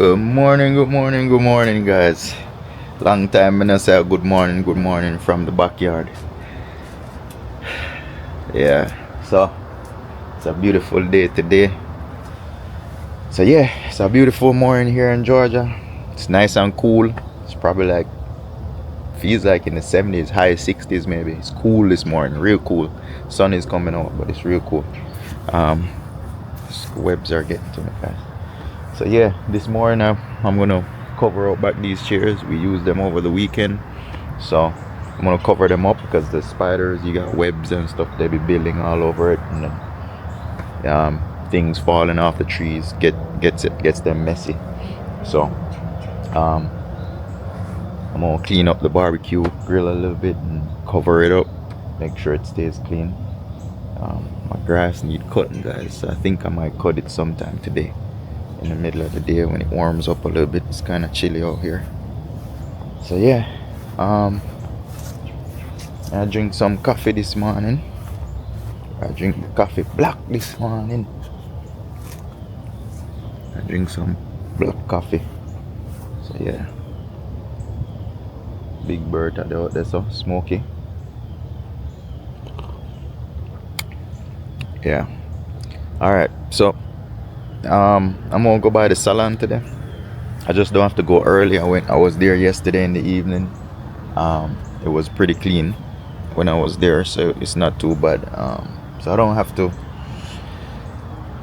Good morning, guys. Long time I say good morning from the backyard. Yeah, so it's a beautiful day today. So yeah, it's a beautiful morning here in Georgia. It's nice and cool. It's probably like feels like in the 70s, high 60s maybe. It's cool this morning, real cool. Sun is coming out, but it's real cool. Um, Webs are getting to me, guys. So yeah, this morning I'm gonna cover up back these chairs. We used them over the weekend, so I'm gonna cover them up because the spiders, you got webs and stuff, they be building all over it, and then things falling off the trees gets them messy. So I'm gonna clean up the barbecue grill a little bit and cover it up, make sure it stays clean. My grass need cutting, guys, so I think I might cut it sometime today in the middle of the day when it warms up a little bit. It's kind of chilly out here. So yeah, I drink some coffee this morning. I drink coffee black this morning. I drink some black coffee. So yeah, big bird out there, so smoky. Yeah. All right, so I'm gonna go by the salon today. I just don't have to go early. I was there yesterday in the evening. It was pretty clean when I was there, so it's not too bad. So I don't have to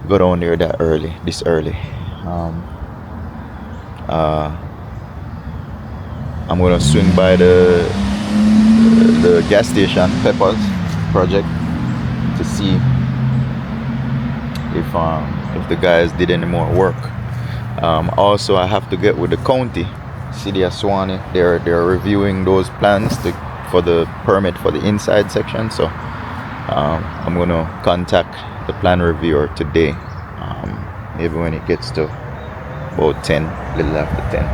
go down there this early. I'm gonna swing by the gas station, Peppers project, to see if the guys did any more work. Also, I have to get with the county, city of Suwanee. They're reviewing those plans for the permit for the inside section. So I'm gonna contact the plan reviewer today. Maybe when it gets to about 10, little after 10.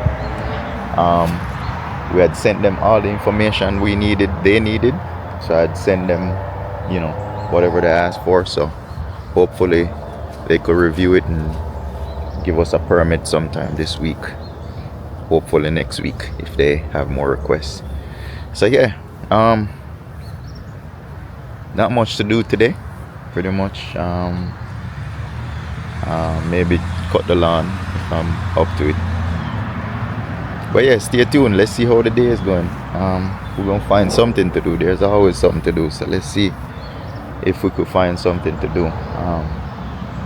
We had sent them all the information they needed. So I'd send them, whatever they asked for. So hopefully they could review it and give us a permit sometime this week, hopefully next week if they have more requests. So yeah, not much to do today, pretty much. Maybe cut the lawn if I'm up to it. But yeah, stay tuned. Let's see how the day is going. We're gonna find something to do. There's always something to do, so let's see if we could find something to do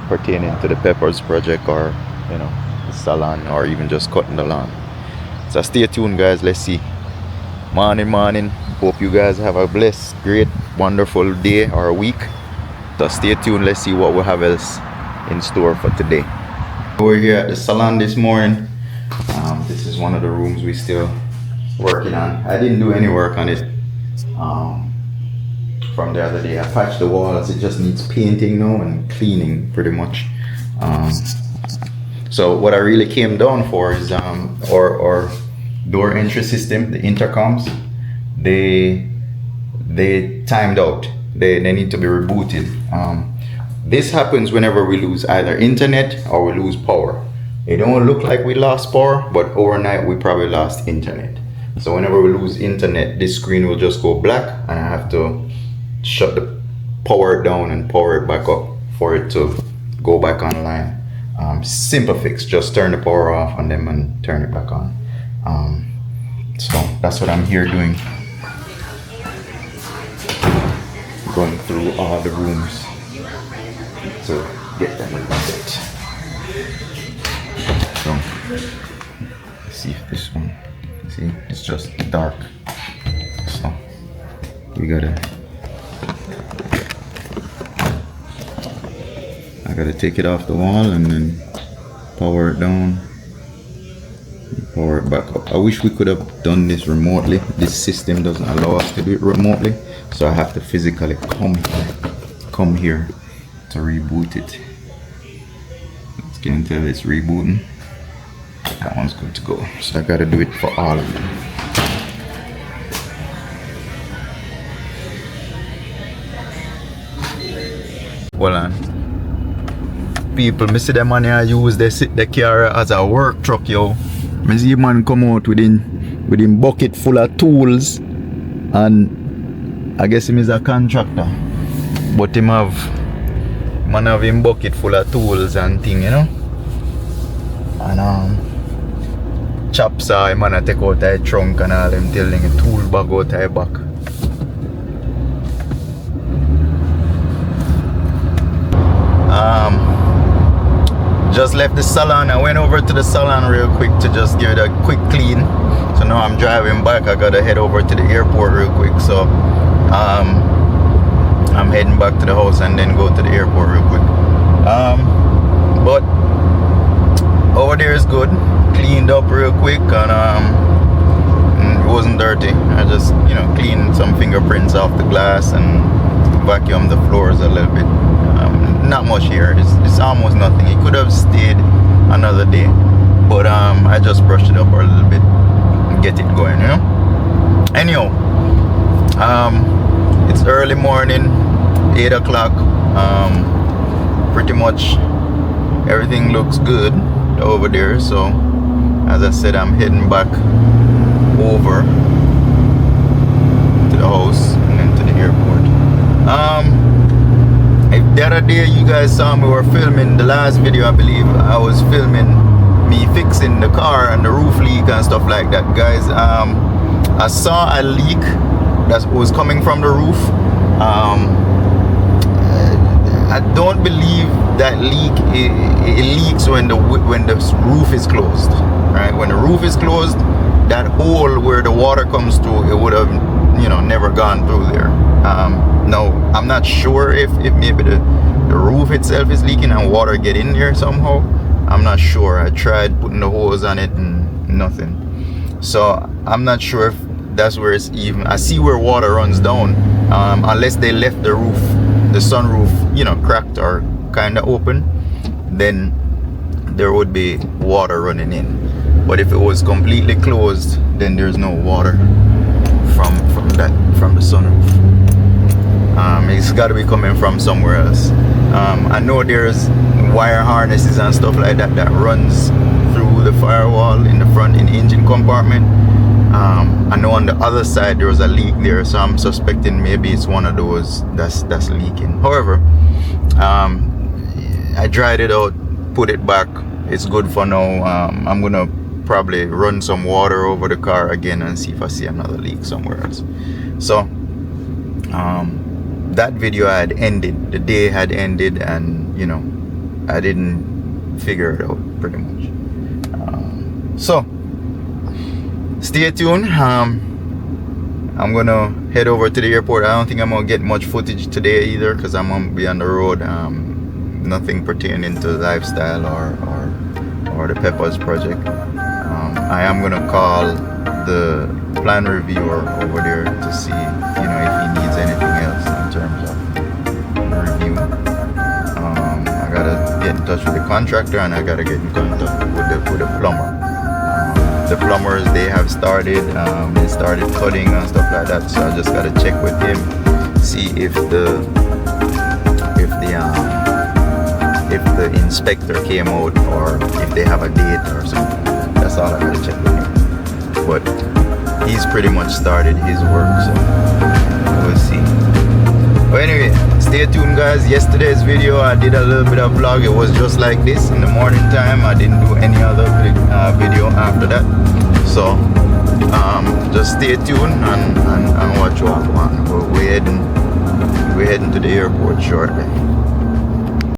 pertaining to the Peppers project, or the salon, or even just cutting the lawn. So stay tuned, guys. Let's see. Morning. Hope you guys have a blessed, great, wonderful day or week. So stay tuned. Let's see what we have else in store for today. We're here at the salon this morning. This is one of the rooms we still working on. I didn't do any work on it from the other day. I patched the walls. It just needs painting now and cleaning, pretty much. So what I really came down for is our door entry system, the intercoms. They timed out. They need to be rebooted. This happens whenever we lose either internet or we lose power. It don't look like we lost power, but overnight we probably lost internet. So whenever we lose internet, this screen will just go black, and I have to shut the power down and power it back up for it to go back online. Simple fix, just turn the power off on them and turn it back on. So that's what I'm here doing. Going through all the rooms to get them reset. So let's see if this one, see, it's just dark. So I gotta take it off the wall and then power it down, power it back up. I wish we could have done this remotely. This system doesn't allow us to do it remotely, so I have to physically come here to reboot it. Let's get until it's rebooting. That one's good to go. So I gotta do it for all of them. Hold on. people. Me see them man here use the car as a work truck, yo. Me see man come out with him bucket full of tools, and I guess him is a contractor. But him have him bucket full of tools and thing, you know. And chop saw him and take out the trunk and all them telling a tool bag out the back. Just left the salon. I went over to the salon real quick to just give it a quick clean. So now I'm driving back. I gotta head over to the airport real quick. So I'm heading back to the house and then go to the airport real quick. But over there is good. Cleaned up real quick, and it wasn't dirty. I just, you know, cleaned some fingerprints off the glass and vacuumed the floors a little bit. Not much here. It's almost nothing. It could have stayed another day, but I just brushed it up a little bit, get it going, you know. Anyhow, it's early morning, 8 o'clock. Pretty much everything looks good over there. So as I said, I'm heading back over to the house and then to the airport. If the other day you guys saw me were filming the last video, I believe I was filming me fixing the car and the roof leak and stuff like that, guys. I saw a leak that was coming from the roof. I don't believe that leak it leaks when the roof is closed. Right? When the roof is closed, that hole where the water comes through, it would have, you know, never gone through there. No, I'm not sure if maybe the roof itself is leaking and water get in there somehow. I'm not sure. I tried putting the hose on it and nothing. So I'm not sure if that's where it's even. I see where water runs down, unless they left the roof, the sunroof, you know, cracked or kind of open, then there would be water running in. But if it was completely closed, then there's no water from the sunroof. It's got to be coming from somewhere else. I know there's wire harnesses and stuff like that that runs through the firewall in the front in the engine compartment. I know on the other side there was a leak there, so I'm suspecting maybe it's one of those that's leaking. However, I dried it out, put it back. It's good for now. I'm gonna probably run some water over the car again and see if I see another leak somewhere else. So that video had ended, the day had ended, and you know, I didn't figure it out pretty much. So stay tuned. I'm gonna head over to the airport. I don't think I'm gonna get much footage today either, because I'm gonna be on the road. Nothing pertaining to lifestyle or the Peppers project. I am gonna call the plan reviewer over there to see, you know, if he needs anything else in terms of review. I gotta get in touch with the contractor, and I gotta get in contact with the plumber. The plumbers, they have started, they started cutting and stuff like that, so I just gotta check with him, see if the inspector came out or if they have a date or something. That's all I gotta check with him. But he's pretty much started his work, so we'll see. But anyway, stay tuned, guys. Yesterday's video I did a little bit of vlog. It was just like this in the morning time. I didn't do any other video after that, so just stay tuned and watch what I want. We're heading to the airport shortly.